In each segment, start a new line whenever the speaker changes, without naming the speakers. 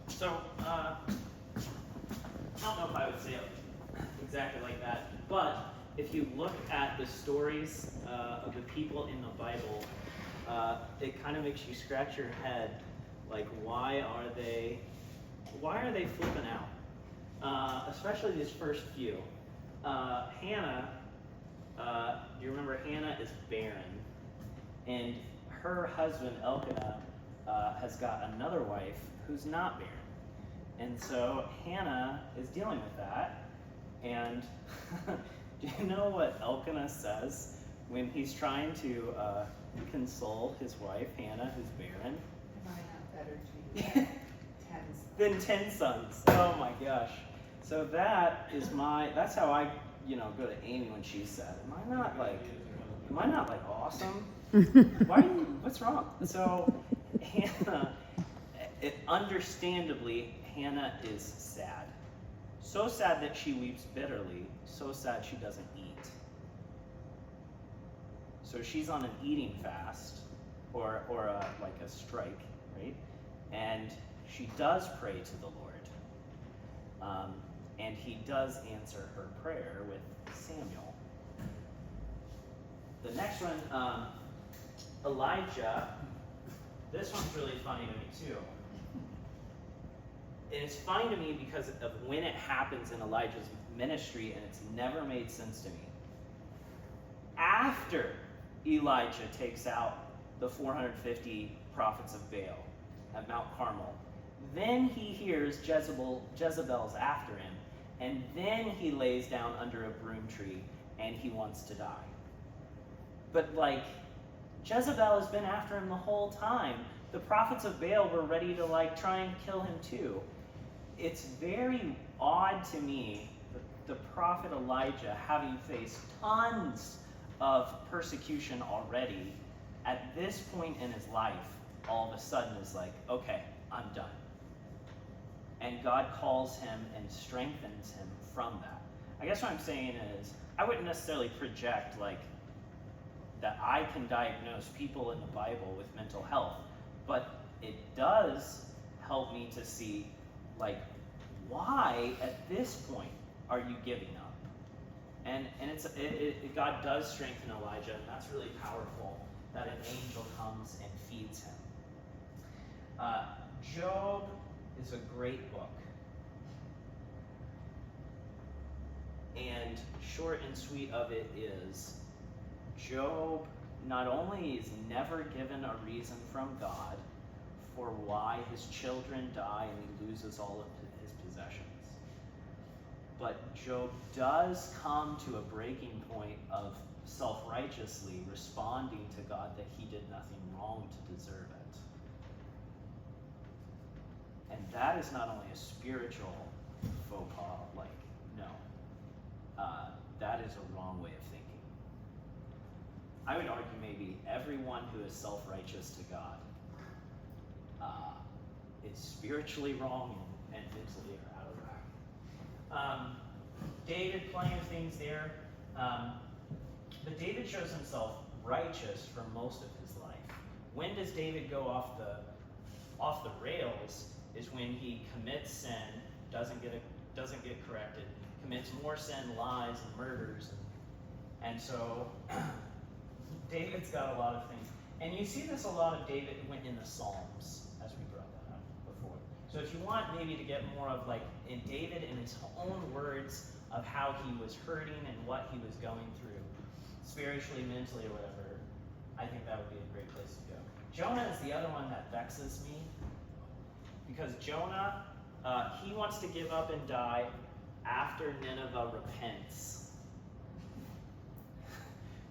So, I don't know if I would say it exactly like that, but if you look at the stories of the people in the Bible, it kind of makes you scratch your head, like why are they flipping out? Especially these first few. Hannah, you remember Hannah is barren, and her husband Elkanah has got another wife who's not barren. And so Hannah is dealing with that. And do you know what Elkanah says when he's trying to console his wife, Hannah, who's barren?
Am I not better to you
than 10 sons? Oh my gosh. So that's how I, go to Amy when she's sad. Am I not like awesome? What's wrong? So Hannah, understandably, Hannah is sad. So sad that she weeps bitterly, so sad she doesn't eat. So she's on an eating fast, or like a strike, right? And she does pray to the Lord. And he does answer her prayer with Samuel. The next one, Elijah. This one's really funny to me too. And it's funny to me because of when it happens in Elijah's ministry, and it's never made sense to me. After Elijah takes out the 450 prophets of Baal at Mount Carmel, then he hears Jezebel's after him, and then he lays down under a broom tree and he wants to die. But Jezebel has been after him the whole time. The prophets of Baal were ready to try and kill him too. It's very odd to me that the prophet Elijah, having faced tons of persecution already, at this point in his life, all of a sudden is like, okay, I'm done. And God calls him and strengthens him from that. I guess what I'm saying is, I wouldn't necessarily project that I can diagnose people in the Bible with mental health, but it does help me to see, why at this point are you giving up? And God does strengthen Elijah, and that's really powerful, that an angel comes and feeds him. Job is a great book. And short and sweet of it is, Job not only is never given a reason from God for why his children die and he loses all of his possessions, but Job does come to a breaking point of self-righteously responding to God that he did nothing wrong to deserve it. And that is not only a spiritual faux pas, no. That is a wrong way of thinking. I would argue maybe everyone who is self-righteous to God is spiritually wrong and mentally out of whack. David, plenty of things there. But David shows himself righteous for most of his life. When does David go off the rails is when he commits sin, doesn't get corrected, commits more sin, lies, and murders. And so David's got a lot of things. And you see this a lot of David in the Psalms, as we brought that up before. So if you want maybe to get more of in David in his own words of how he was hurting and what he was going through, spiritually, mentally, or whatever, I think that would be a great place to go. Jonah is the other one that vexes me, because Jonah, he wants to give up and die after Nineveh repents.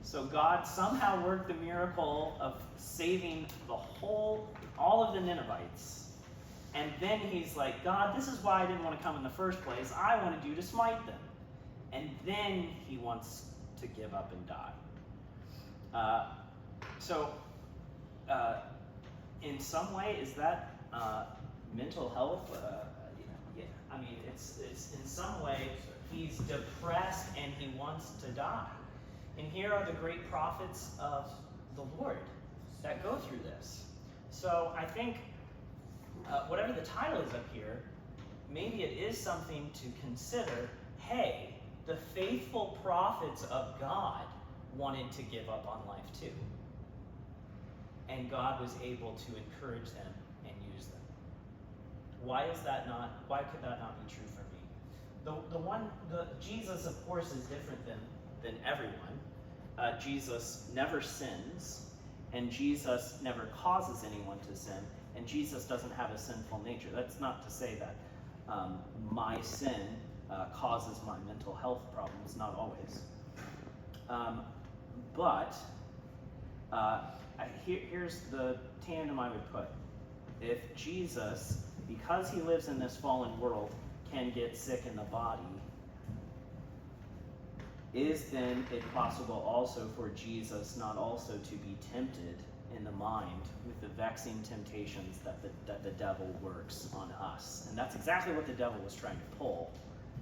So God somehow worked the miracle of saving all of the Ninevites. And then he's like, God, this is why I didn't want to come in the first place. I wanted you to smite them. And then he wants to give up and die. In some way, is that mental health? Yeah. I mean, it's in some way, he's depressed and he wants to die. And here are the great prophets of the Lord that go through this. So I think whatever the title is up here, maybe it is something to consider. Hey, the faithful prophets of God wanted to give up on life too. And God was able to encourage them and use them. Why could that not be true for me? Jesus, of course, is different than everyone. Jesus never sins, and Jesus never causes anyone to sin, and Jesus doesn't have a sinful nature. That's not to say that my sin causes my mental health problems, not always. But here's the tandem I would put. If Jesus, because he lives in this fallen world, can get sick in the body, is then it possible also for Jesus not also to be tempted in the mind with the vexing temptations that the devil works on us? And that's exactly what the devil was trying to pull.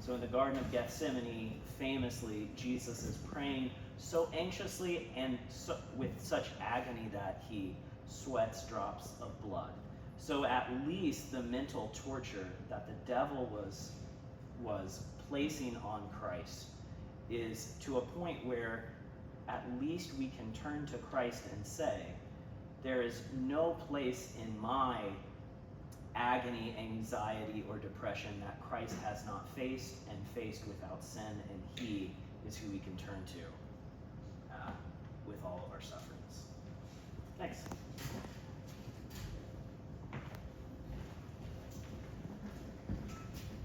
So in the Garden of Gethsemane, famously, Jesus is praying so anxiously and with such agony that he sweats drops of blood. So at least the mental torture that the devil was placing on Christ is to a point where at least we can turn to Christ and say, there is no place in my agony, anxiety, or depression that Christ has not faced and faced without sin, and he is who we can turn to with all of our sufferings. Thanks.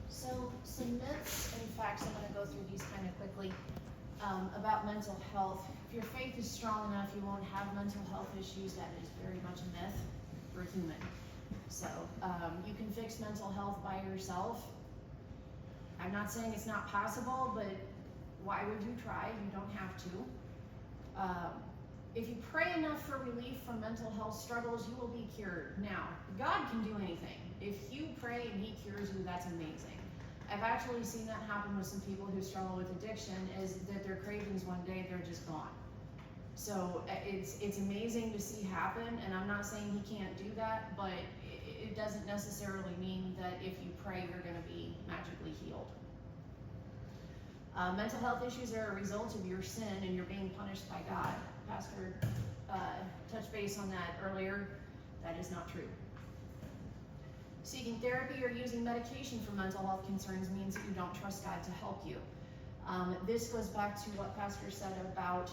So some myths and facts, I'm going to go through these kind of quickly, about mental health. If your faith is strong enough, you won't have mental health issues. That is very much a myth. We're human. So you can fix mental health by yourself. I'm not saying it's not possible, but why would you try? You don't have to. If you pray enough for relief from mental health struggles, you will be cured. Now, God can do anything. If you pray and he cures you, that's amazing. I've actually seen that happen with some people who struggle with addiction, is that their cravings one day, they're just gone. So it's amazing to see happen, and I'm not saying he can't do that, but it doesn't necessarily mean that if you pray, you're going to be magically healed. Mental health issues are a result of your sin, and you're being punished by God. Pastor touched base on that earlier. That is not true. Seeking therapy or using medication for mental health concerns means that you don't trust God to help you. This goes back to what Pastor said about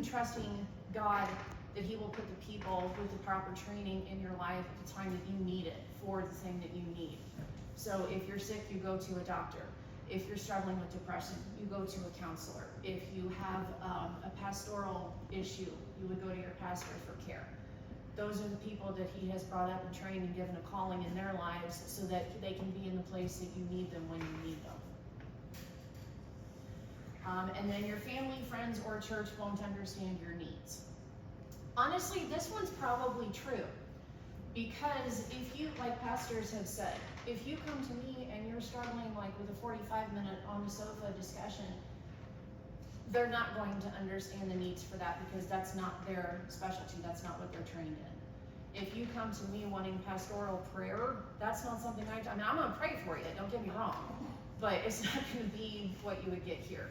trusting God that he will put the people with the proper training in your life at the time that you need it for the thing that you need. So if you're sick, you go to a doctor. If you're struggling with depression, you go to a counselor. If you have a pastoral issue, you would go to your pastor for care. Those are the people that he has brought up and trained and given a calling in their lives so that they can be in the place that you need them when you need them. And then your family, friends, or church won't understand your needs. Honestly, this one's probably true. Because if you, like pastors have said, if you come to me and you're struggling like with a 45-minute on the sofa discussion, they're not going to understand the needs for that because that's not their specialty, that's not what they're trained in. If you come to me wanting pastoral prayer, that's not something I mean, I'm gonna pray for you, don't get me wrong, but it's not gonna be what you would get here.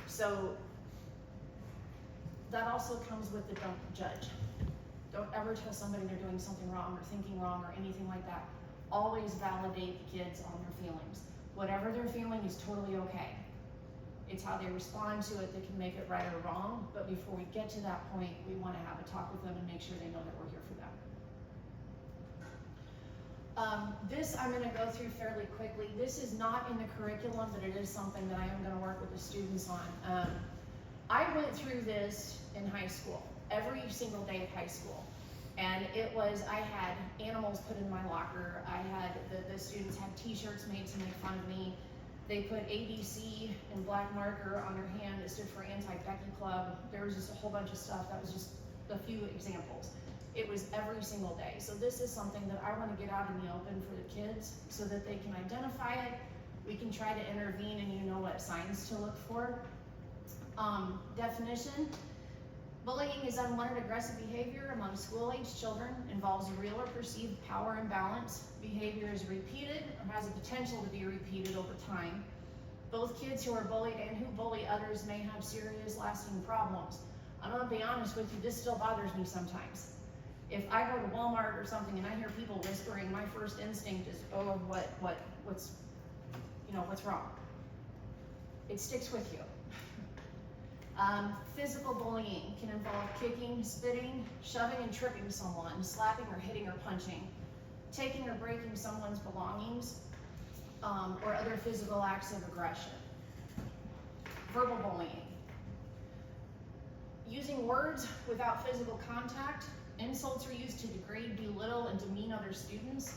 So that also comes with the don't judge. Don't ever tell somebody they're doing something wrong or thinking wrong or anything like that. Always validate the kids on their feelings. Whatever they're feeling is totally okay. It's how they respond to it that can make it right or wrong, but before we get to that point, we want to have a talk with them and make sure they know that we're here for them. This I'm going to go through fairly quickly. This is not in the curriculum, but it is something that I am going to work with the students on. I went through this in high school, every single day of high school. And it was, I had animals put in my locker. I had, the students had t-shirts made to make fun of me. They put ABC in black marker on their hand. It stood for Anti-Becky Club. There was just a whole bunch of stuff. That was just a few examples. It was every single day. So this is something that I want to get out in the open for the kids so that they can identify it. We can try to intervene and you know what signs to look for. Definition: bullying is unwanted aggressive behavior among school-aged children, involves real or perceived power imbalance. Behavior is repeated or has a potential to be repeated over time. Both kids who are bullied and who bully others may have serious lasting problems. I'm gonna be honest with you, this still bothers me sometimes. If I go to Walmart or something and I hear people whispering, my first instinct is, oh, what's wrong? It sticks with you. Physical bullying can involve kicking, spitting, shoving and tripping someone, slapping or hitting or punching, taking or breaking someone's belongings, or other physical acts of aggression. Verbal bullying: using words without physical contact. Insults are used to degrade, belittle, and demean other students.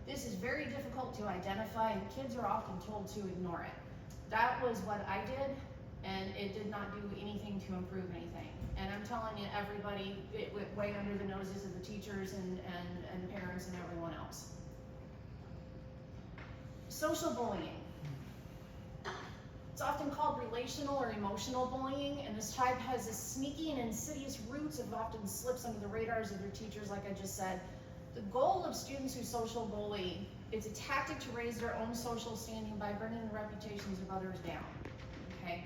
This is very difficult to identify, and kids are often told to ignore it. That was what I did, and it did not do anything to improve anything. And I'm telling you, everybody, it went way under the noses of the teachers and parents and everyone else. Social bullying. It's often called relational or emotional bullying, and this type has a sneaky and insidious roots that often slips under the radars of their teachers, like I just said. The goal of students who social bully is a tactic to raise their own social standing by bringing the reputations of others down, okay?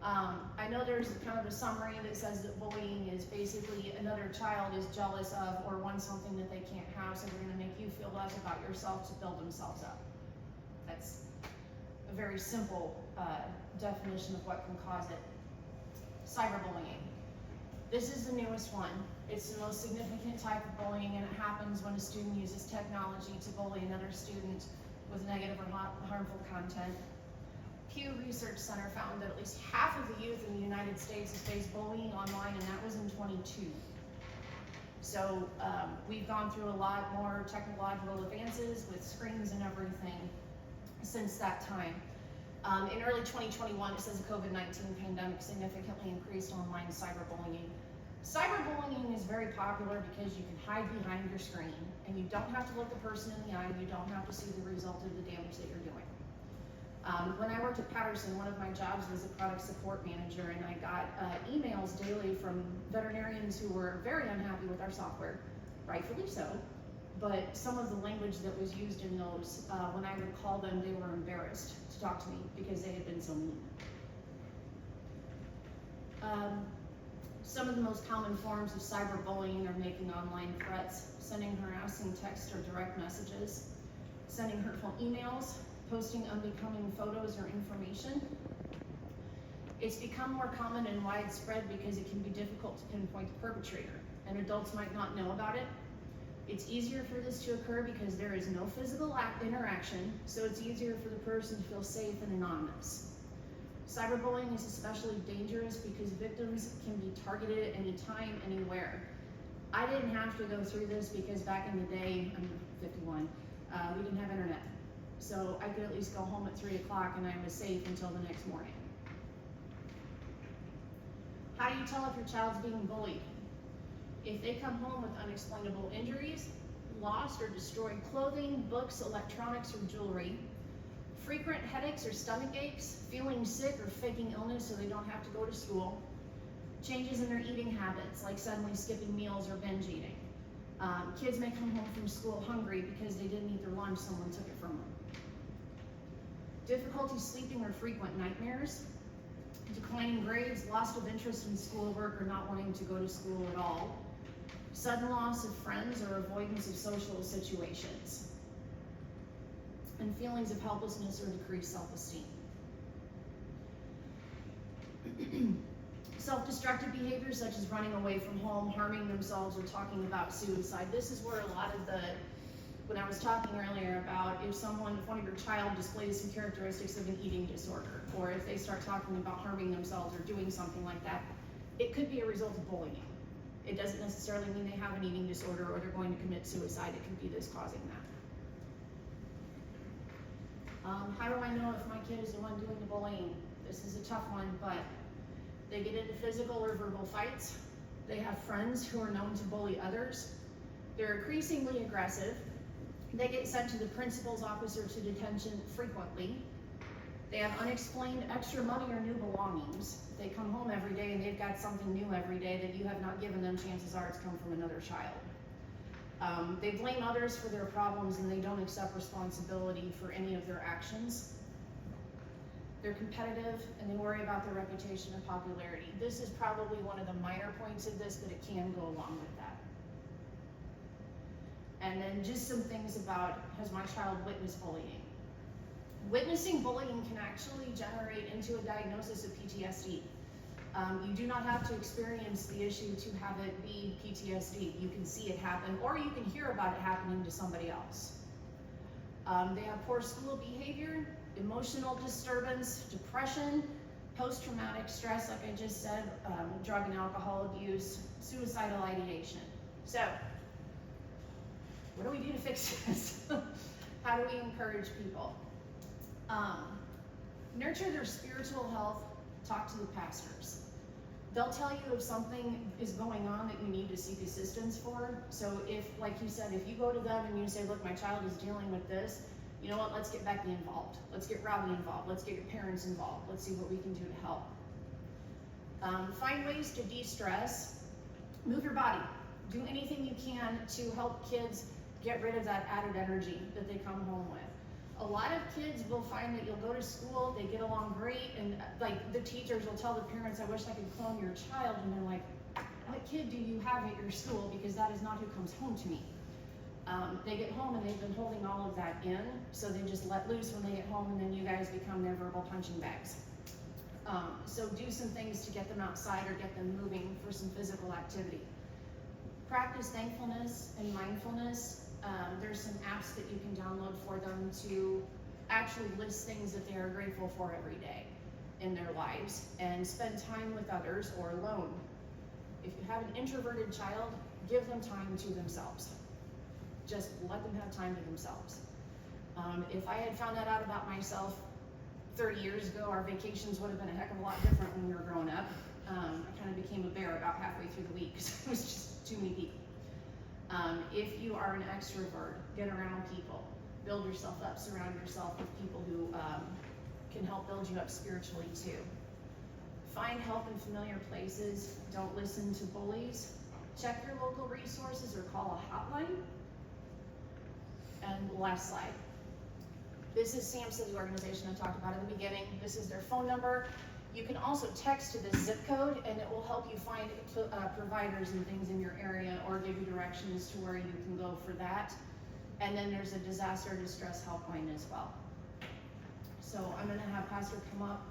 I know there's kind of a summary that says that bullying is basically another child is jealous of or wants something that they can't have, so they're gonna make you feel less about yourself to build themselves up. That's a very simple definition of what can cause it. Cyberbullying. This is the newest one. It's the most significant type of bullying, and it happens when a student uses technology to bully another student with negative or harmful content. Pew Research Center found that at least half of the youth in the United States has faced bullying online, and that was in 22. So we've gone through a lot more technological advances with screens and everything since that time. In early 2021, it says the COVID-19 pandemic significantly increased online cyberbullying. Cyberbullying is very popular because you can hide behind your screen and you don't have to look the person in the eye, you don't have to see the result of the damage that you're doing. When I worked at Patterson, one of my jobs was a product support manager, and I got emails daily from veterinarians who were very unhappy with our software, rightfully so. But some of the language that was used in those, when I would call them, they were embarrassed to talk to me because they had been so mean. Some of the most common forms of cyberbullying are making online threats, sending harassing text or direct messages, sending hurtful emails, posting unbecoming photos or information. It's become more common and widespread because it can be difficult to pinpoint the perpetrator, and adults might not know about it. It's easier for this to occur because there is no physical interaction, so it's easier for the person to feel safe and anonymous. Cyberbullying is especially dangerous because victims can be targeted at any time, anywhere. I didn't have to go through this because back in the day, I'm 51, we didn't have internet. So I could at least go home at 3 o'clock and I was safe until the next morning. How do you tell if your child's being bullied? If they come home with unexplainable injuries, lost or destroyed clothing, books, electronics, or jewelry, frequent headaches or stomach aches, feeling sick or faking illness so they don't have to go to school, changes in their eating habits, like suddenly skipping meals or binge eating. Kids may come home from school hungry because they didn't eat their lunch, someone took it from them. Difficulty sleeping or frequent nightmares, declining grades, loss of interest in schoolwork or not wanting to go to school at all, sudden loss of friends or avoidance of social situations, and feelings of helplessness or decreased self-esteem. Self-destructive behaviors such as running away from home, harming themselves, or talking about suicide. This is where a lot of the, when I was talking earlier about if one of your child displays some characteristics of an eating disorder, or if they start talking about harming themselves or doing something like that, it could be a result of bullying. It doesn't necessarily mean they have an eating disorder or they're going to commit suicide. It could be this causing that. How do I know if my kid is the one doing the bullying? This is a tough one, but they get into physical or verbal fights. They have friends who are known to bully others. They're increasingly aggressive. They get sent to the principal's office or to detention frequently. They have unexplained extra money or new belongings. If they come home every day and they've got something new every day that you have not given them, chances are it's come from another child. They blame others for their problems and they don't accept responsibility for any of their actions. They're competitive and they worry about their reputation and popularity. This is probably one of the minor points of this, but it can go along with that. And then just some things about, has my child witnessed bullying? Witnessing bullying can actually generate into a diagnosis of PTSD. You do not have to experience the issue to have it be PTSD. You can see it happen, or you can hear about it happening to somebody else. They have poor school behavior, emotional disturbance, depression, post-traumatic stress, like I just said, drug and alcohol abuse, suicidal ideation. So, what do we do to fix this? How do we encourage people? Nurture their spiritual health, talk to the pastors. They'll tell you if something is going on that you need to seek assistance for. So if, like you said, if you go to them and you say, look, my child is dealing with this, you know what, let's get Becky involved. Let's get Robbie involved. Let's get your parents involved. Let's see what we can do to help. Find ways to de-stress. Move your body. Do anything you can to help kids get rid of that added energy that they come home with. A lot of kids will find that you'll go to school, they get along great, and like the teachers will tell the parents, I wish I could clone your child, and they're like, what kid do you have at your school? Because that is not who comes home to me. They get home and they've been holding all of that in, so they just let loose when they get home, and then you guys become their verbal punching bags. So do some things to get them outside or get them moving for some physical activity. Practice thankfulness and mindfulness. There's some apps that you can download for them to actually list things that they are grateful for every day in their lives, and spend time with others or alone. If you have an introverted child, give them time to themselves. Just let them have time to themselves. If I had found that out about myself 30 years ago, our vacations would have been a heck of a lot different when we were growing up. I kind of became a bear about halfway through the week because it was just too many people. If you are an extrovert, get around people. Build yourself up, surround yourself with people who can help build you up spiritually too. Find help in familiar places. Don't listen to bullies. Check your local resources or call a hotline. And last slide. This is Sam City organization I talked about in the beginning. This is their phone number. You can also text to this zip code and it will help you find providers and things in your area, or give you directions to where you can go for that. And then there's a disaster distress helpline as well. So I'm gonna have Pastor come up.